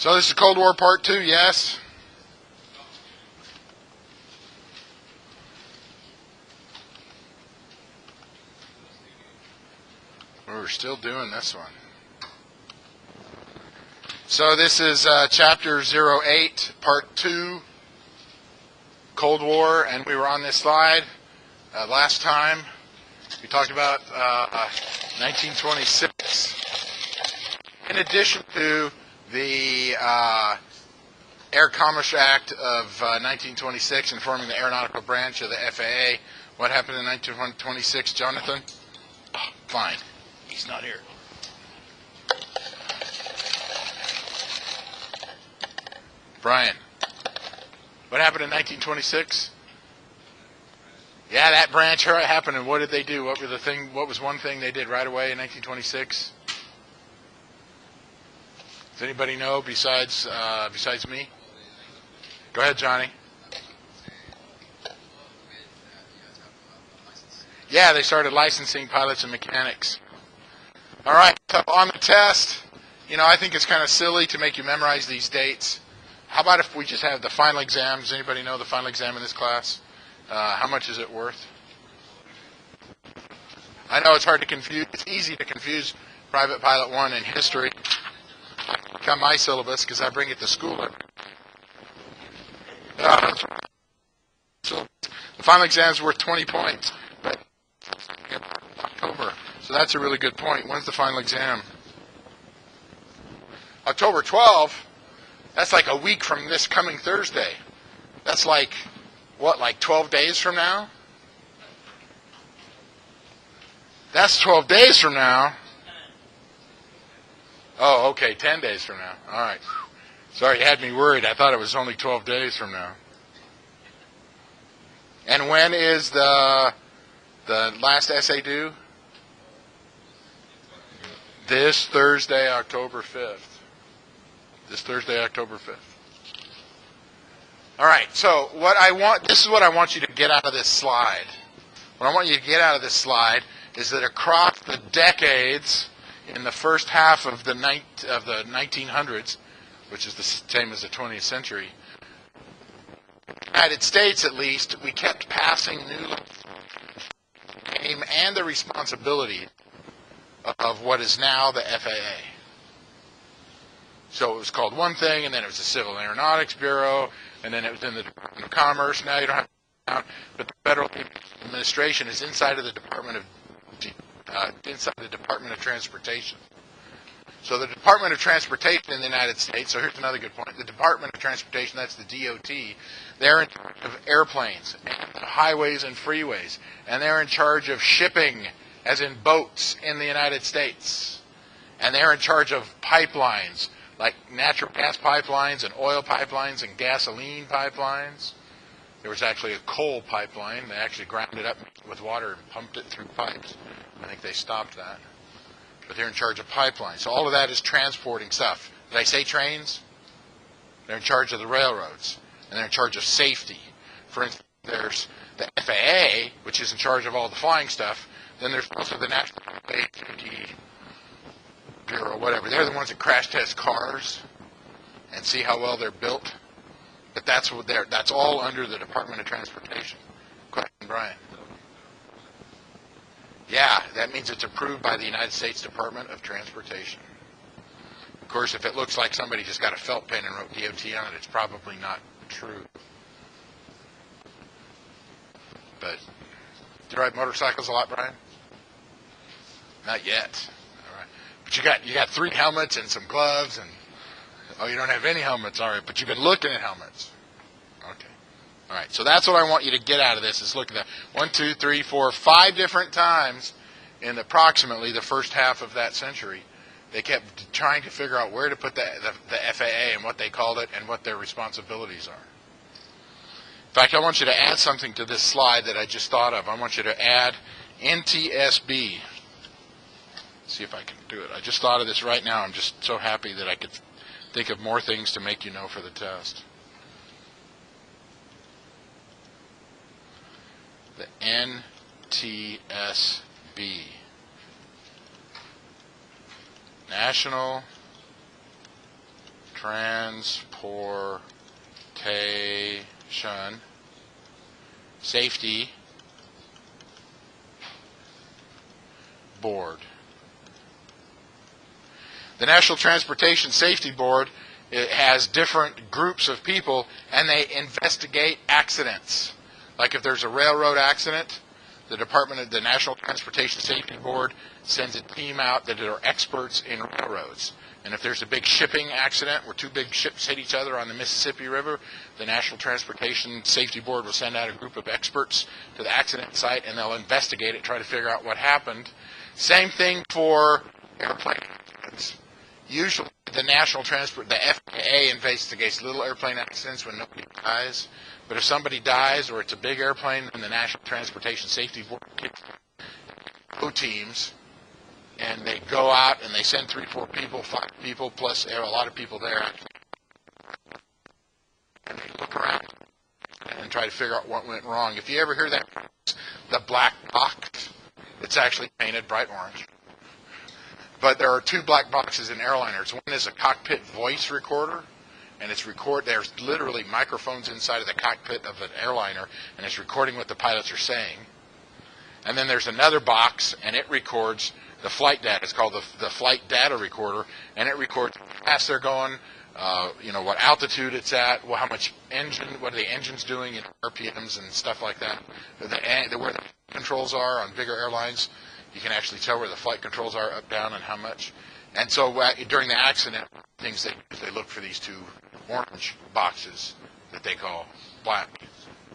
So this is Cold War Part 2, yes? We're still doing this one. So this is Chapter 08, Part 2, Cold War, and we were on this slide last time. We talked about 1926. In addition to the Air Commerce Act of 1926 and forming the aeronautical branch of the FAA, what happened in 1926, Jonathan? Oh, fine. He's not here. Brian, what happened in 1926? Yeah, that branch happened, and what did they do? What was one thing they did right away in 1926? Does anybody know besides me? Go ahead, Johnny. Yeah, they started licensing pilots and mechanics. All right, so on the test, I think it's kind of silly to make you memorize these dates. How about if we just have the final exam? Does anybody know the final exam in this class? How much is it worth? I know it's hard to confuse. It's easy to confuse Private Pilot 1 and history. Come my syllabus because I bring it to school. So the final exam is worth 20 points, but October. So that's a really good point. When's the final exam? October 12th. That's like a week from this coming Thursday. That's like 12 days from now? That's 12 days from now. Oh, okay, 10 days from now. All right. Sorry, you had me worried. I thought it was only 12 days from now. And when is the last essay due? This Thursday, October 5th. This Thursday, October 5th. All right, so this is what I want you to get out of this slide. What I want you to get out of this slide is that across the decades, in the first half of the 1900s, which is the same as the 20th century, in the United States at least, we kept passing new name and the responsibility of what is now the FAA. So it was called one thing, and then it was the Civil Aeronautics Bureau, and then it was in the Department of Commerce. Now you don't have to, but the Federal Administration is inside of the Department of Transportation. So the Department of Transportation in the United States. So here's another good point: the Department of Transportation, that's the DOT. They're in charge of airplanes, and highways, and freeways, and they're in charge of shipping, as in boats, in the United States, and they're in charge of pipelines, like natural gas pipelines and oil pipelines and gasoline pipelines. There was actually a coal pipeline. They actually ground it up with water and pumped it through pipes. I think they stopped that. But they're in charge of pipelines. So all of that is transporting stuff. Did I say trains? They're in charge of the railroads. And they're in charge of safety. For instance, there's the FAA, which is in charge of all the flying stuff. Then there's also the National Safety Bureau, whatever. They're the ones that crash test cars and see how well they're built. But that's all under the Department of Transportation. Question, Brian? Yeah, that means it's approved by the United States Department of Transportation. Of course, if it looks like somebody just got a felt pen and wrote DOT on it, it's probably not true. But do you ride motorcycles a lot, Brian? Not yet. All right. But you got 3 helmets and some gloves, and you don't have any helmets. All right, but you've been looking at helmets. Okay. All right, so that's what I want you to get out of this, is look at that. 1, 2, 3, 4, 5 different times in approximately the first half of that century, they kept trying to figure out where to put the FAA and what they called it and what their responsibilities are. In fact, I want you to add something to this slide that I just thought of. I want you to add NTSB. See if I can do it. I just thought of this right now. I'm just so happy that I could think of more things to make you know for the test. The NTSB. National Transportation Safety Board. The National Transportation Safety Board, it has different groups of people, and they investigate accidents. Like if there's a railroad accident, the National Transportation Safety Board sends a team out that are experts in railroads. And if there's a big shipping accident where two big ships hit each other on the Mississippi River, the National Transportation Safety Board will send out a group of experts to the accident site, and they'll investigate it, try to figure out what happened. Same thing for airplane accidents. Usually the FAA investigates little airplane accidents when nobody dies. But if somebody dies or it's a big airplane, then the National Transportation Safety Board kicks teams, and they go out and they send 3, 4 people, 5 people, plus a lot of people there, and they look around and try to figure out what went wrong. If you ever hear that, the black box, it's actually painted bright orange. But there are 2 black boxes in airliners. One is a cockpit voice recorder, and there's literally microphones inside of the cockpit of an airliner, and it's recording what the pilots are saying. And then there's another box, and it records the flight data. It's called the flight data recorder, and it records how fast they're going, what altitude it's at, what are the engines doing in RPMs and stuff like that. Where the controls are on bigger airlines, you can actually tell where the flight controls are, up, down, and how much. And so during the accident, things they look for these 2 orange boxes that they call black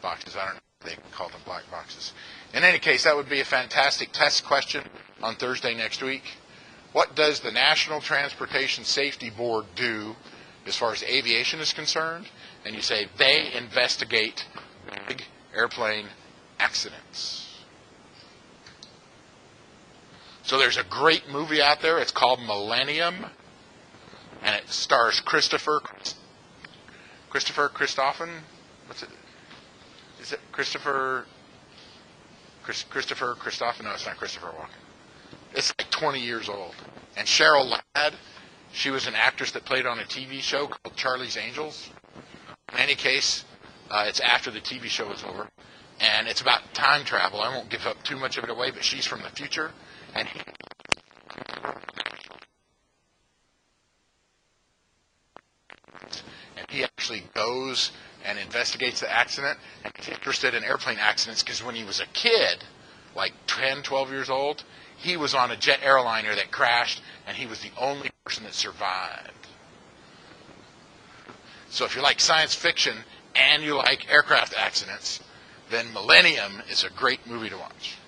boxes. I don't know if they call them black boxes. In any case, that would be a fantastic test question on Thursday next week. What does the National Transportation Safety Board do as far as aviation is concerned? And you say they investigate big airplane accidents. So there's a great movie out there. It's called Millennium, and it stars Christopher Christophin. What's it? Is it Christopher Christophin? No, it's not Christopher Walken. It's like 20 years old. And Cheryl Ladd, she was an actress that played on a TV show called Charlie's Angels. In any case, it's after the TV show was over, and it's about time travel. I won't give up too much of it away, but she's from the future. And he actually goes and investigates the accident, and he's interested in airplane accidents because when he was a kid, like 10, 12 years old, he was on a jet airliner that crashed, and he was the only person that survived. So if you like science fiction and you like aircraft accidents, then Millennium is a great movie to watch.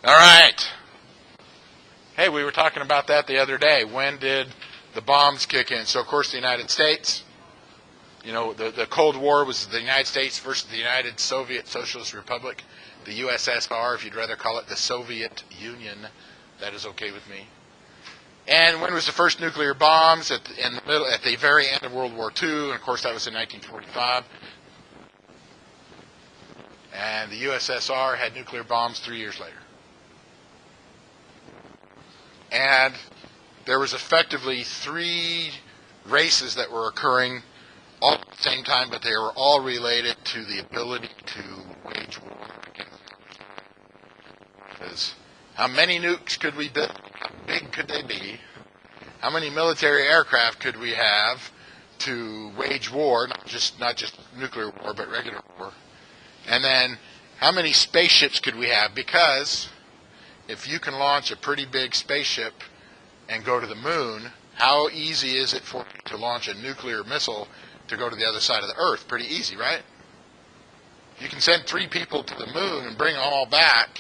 All right. Hey, we were talking about that the other day. When did the bombs kick in? So, of course, the United States, the Cold War was the United States versus the United Soviet Socialist Republic, the USSR, if you'd rather call it the Soviet Union. That is okay with me. And when was the first nuclear bombs? At the very end of World War II, and, of course, that was in 1945. And the USSR had nuclear bombs 3 years later. And there was effectively 3 races that were occurring all at the same time, but they were all related to the ability to wage war against because how many nukes could we build? How big could they be? How many military aircraft could we have to wage war, not just nuclear war, but regular war? And then how many spaceships could we have? Because if you can launch a pretty big spaceship and go to the moon, how easy is it for you to launch a nuclear missile to go to the other side of the Earth? Pretty easy, right? You can send 3 people to the moon and bring them all back.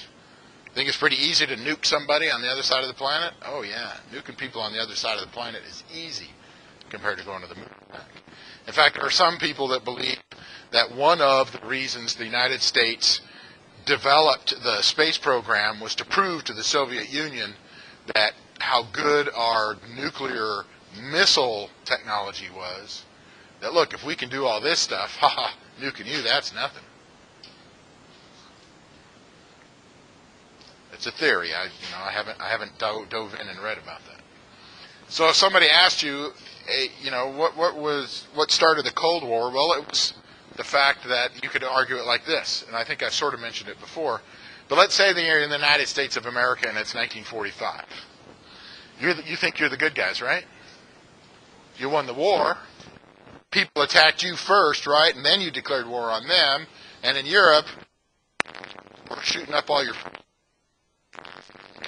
Think it's pretty easy to nuke somebody on the other side of the planet? Oh, yeah. Nuking people on the other side of the planet is easy compared to going to the moon and back. In fact, there are some people that believe that one of the reasons the United States developed the space program was to prove to the Soviet Union that how good our nuclear missile technology was. That look, if we can do all this stuff, nuking you, that's nothing. It's a theory. I haven't dove in and read about that. So if somebody asked you, what started the Cold War? Well, it was the fact that you could argue it like this, and I think I sort of mentioned it before. But let's say that you're in the United States of America and it's 1945. You think you're the good guys, right? You won the war. People attacked you first, right? And then you declared war on them. And in Europe, we're shooting up all your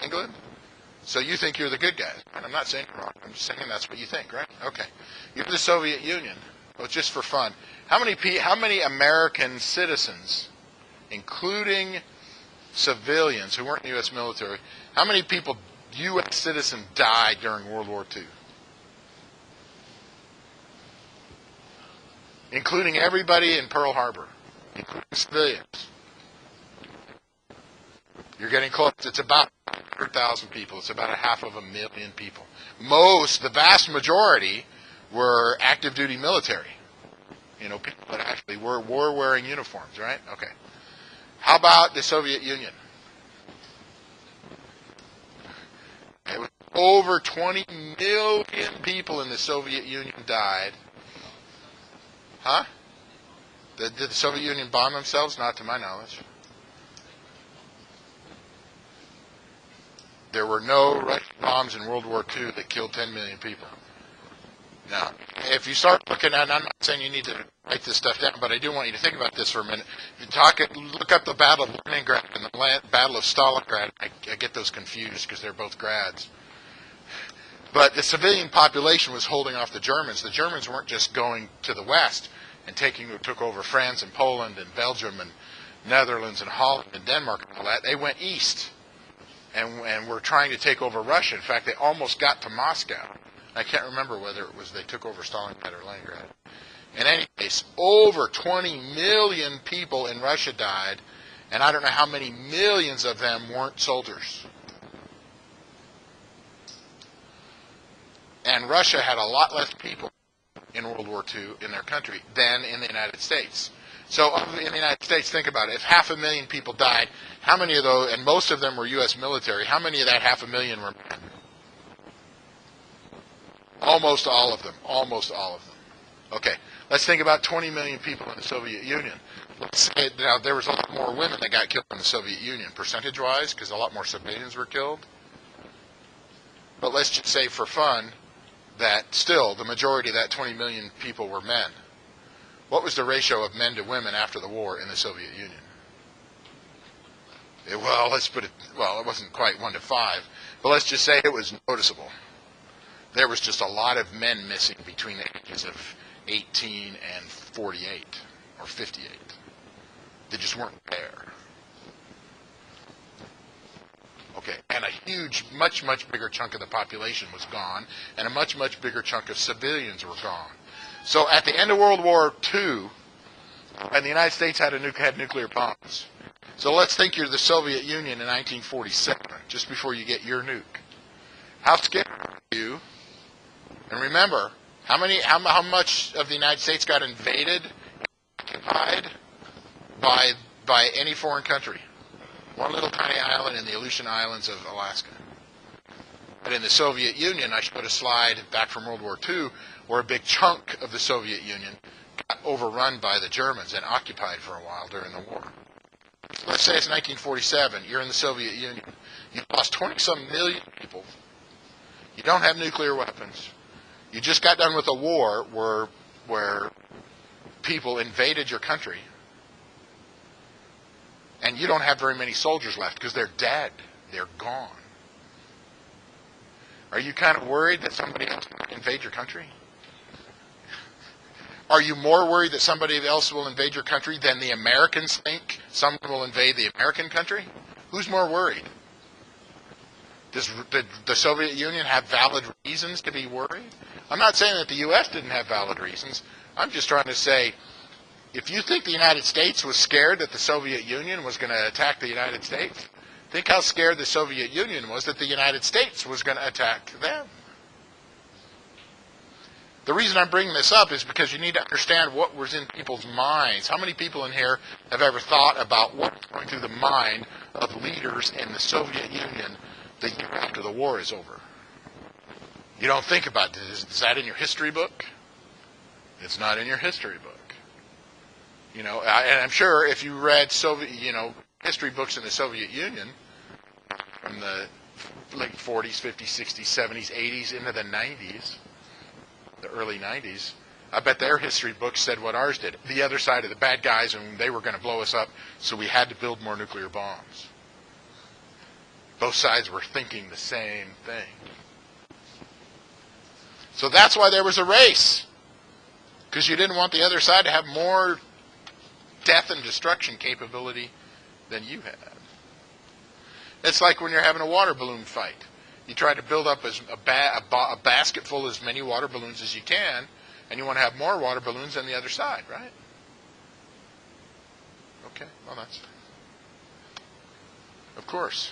England. So you think you're the good guys. And I'm not saying you're wrong. I'm just saying that's what you think, right? Okay. You're the Soviet Union. Well, just for fun. How many American citizens, including civilians who weren't in the U.S. military, how many people, U.S. citizens, died during World War II? Including everybody in Pearl Harbor, including civilians. You're getting close. It's about 100,000 people. It's about 500,000 people. The vast majority, were active duty military. People that actually were war-wearing uniforms, right? Okay. How about the Soviet Union? It was over 20 million people in the Soviet Union died. Huh? Did the Soviet Union bomb themselves? Not to my knowledge. There were no Russian bombs in World War II that killed 10 million people. Now, if you start looking at, and I'm not saying you need to write this stuff down, but I do want you to think about this for a minute. If you look up the Battle of Leningrad and the Battle of Stalingrad. I get those confused because they're both grads. But the civilian population was holding off the Germans. The Germans weren't just going to the west and took over France and Poland and Belgium and Netherlands and Holland and Denmark and all that. They went east and were trying to take over Russia. In fact, they almost got to Moscow. I can't remember whether it was they took over Stalingrad or Leningrad. In any case, over 20 million people in Russia died, and I don't know how many millions of them weren't soldiers. And Russia had a lot less people in World War II in their country than in the United States. So in the United States, think about it. If 500,000 people died, how many of those, and most of them were U.S. military, how many of that 500,000 were men? Almost all of them. Almost all of them. Okay, let's think about 20 million people in the Soviet Union. Let's say, now, there was a lot more women that got killed in the Soviet Union, percentage-wise, because a lot more civilians were killed. But let's just say for fun that still the majority of that 20 million people were men. What was the ratio of men to women after the war in the Soviet Union? It wasn't quite 1 to 5, but let's just say it was noticeable. There was just a lot of men missing between the ages of 18 and 48 or 58. They just weren't there. Okay, and a huge, much, much bigger chunk of the population was gone, and a much, much bigger chunk of civilians were gone. So at the end of World War II, and the United States had nuclear bombs. So let's think you're the Soviet Union in 1947, just before you get your nuke. How scared are you? And remember, how much of the United States got invaded, occupied by any foreign country? One little tiny island in the Aleutian Islands of Alaska. But in the Soviet Union, I showed a slide back from World War II where a big chunk of the Soviet Union got overrun by the Germans and occupied for a while during the war. Let's say it's 1947. You're in the Soviet Union. You've lost 20-some million people. You don't have nuclear weapons. You just got done with a war where people invaded your country. And you don't have very many soldiers left because they're dead. They're gone. Are you kind of worried that somebody else will invade your country? Are you more worried that somebody else will invade your country than the Americans think someone will invade the American country? Who's more worried? Did the Soviet Union have valid reasons to be worried? I'm not saying that the U.S. didn't have valid reasons. I'm just trying to say, if you think the United States was scared that the Soviet Union was going to attack the United States, think how scared the Soviet Union was that the United States was going to attack them. The reason I'm bringing this up is because you need to understand what was in people's minds. How many people in here have ever thought about what's going through the mind of leaders in the Soviet Union the year after the war is over? You don't think about it. Is that in your history book? It's not in your history book. And I'm sure if you read history books in the Soviet Union from the late 40s, 50s, 60s, 70s, 80s into the 90s, the early 90s, I bet their history books said what ours did. The other side of the bad guys, and they were going to blow us up, so we had to build more nuclear bombs. Both sides were thinking the same thing. So that's why there was a race. Because you didn't want the other side to have more death and destruction capability than you had. It's like when you're having a water balloon fight. You try to build up a basket full of as many water balloons as you can, and you want to have more water balloons than the other side, right? Okay, well that's... Of course.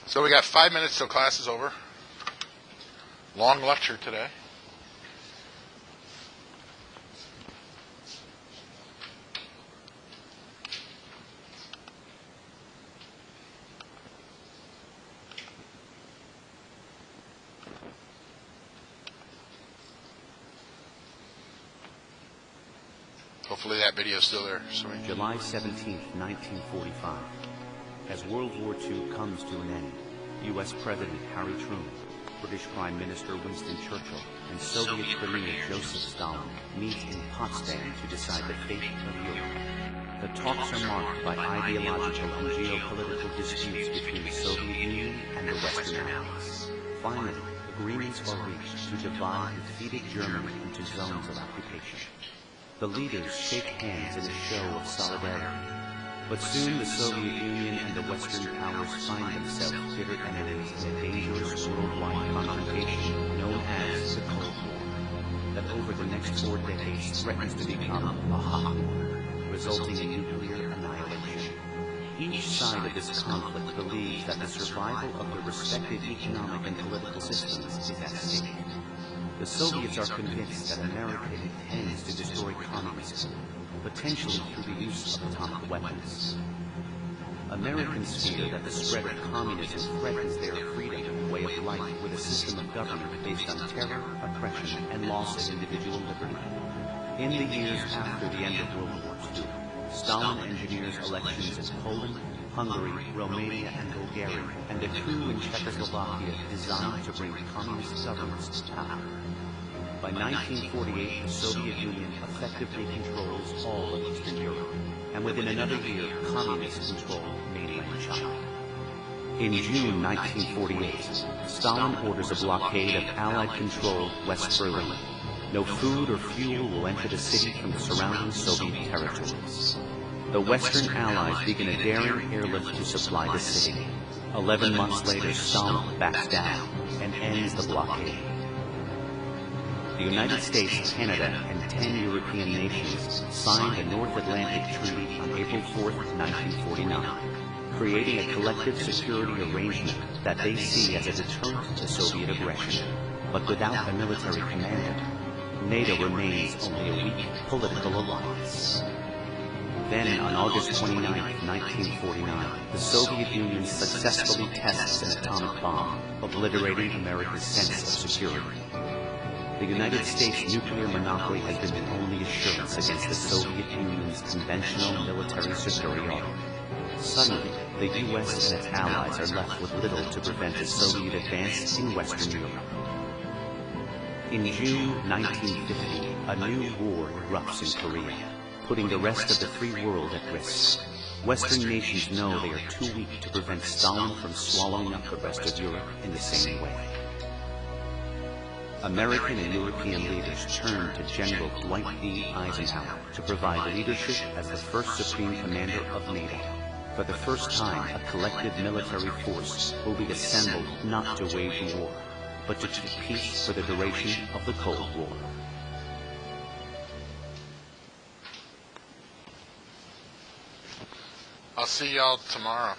So we got 5 minutes till class is over. Long lecture today. Hopefully that video is still there. July 17, 1945. As World War II comes to an end, U.S. President Harry Truman, British Prime Minister Winston Churchill, and Soviet Premier Joseph Stalin meet in Potsdam to decide the fate of Europe. The talks are marked by ideological and geopolitical disputes between the Soviet Union and the Western Allies. Finally, agreements are reached to divide defeated Germany into zones of occupation. The leaders shake hands in a show of solidarity. But soon the Soviet Union and the Western powers find themselves bitter enemies in a dangerous worldwide confrontation known as the Cold War, that over the next 4 decades threatens to become a hot war, resulting in nuclear annihilation. Each side of this conflict believes that the survival of their respective economic and political systems is at stake. The Soviets are convinced that America intends to destroy communism, potentially through the use of atomic weapons. Americans fear that the spread of communism threatens their freedom and way of life with a system of government based on terror, oppression, and loss of individual liberty. In the years after the end of World War II, Stalin engineers elections in Poland, Hungary, Romania, and Bulgaria, and a coup in Czechoslovakia designed to bring communist governments to power. By 1948, the Soviet Union effectively controls all of Eastern Europe, and within another year, communists control mainland China. In June 1948, Stalin orders a blockade of Allied-controlled West Berlin. No food or fuel will enter the city from the surrounding Soviet territories. The Western Allies begin a daring airlift to supply the city. 11 months later, Stalin backs down and ends the blockade. The United States, Canada, and 10 European nations signed the North Atlantic Treaty on April 4, 1949, creating a collective security arrangement that they see as a deterrent to Soviet aggression. But without a military commander, NATO remains only a weak political alliance. Then, on August 29, 1949, the Soviet Union successfully tests an atomic bomb, obliterating America's sense of security. The United States' nuclear monopoly has been the only assurance against the Soviet Union's conventional military superiority. Suddenly, the U.S. and its allies are left with little to prevent a Soviet advance in Western Europe. In June 1950, a new war erupts in Korea, putting the rest of the free world at risk. Western nations know they are too weak to prevent Stalin from swallowing up the rest of Europe in the same way. American and European leaders turned to General Dwight D. Eisenhower to provide leadership as the first Supreme Commander of NATO. For the first time, a collective military force will be assembled not to wage war, but to keep peace for the duration of the Cold War. I'll see y'all tomorrow.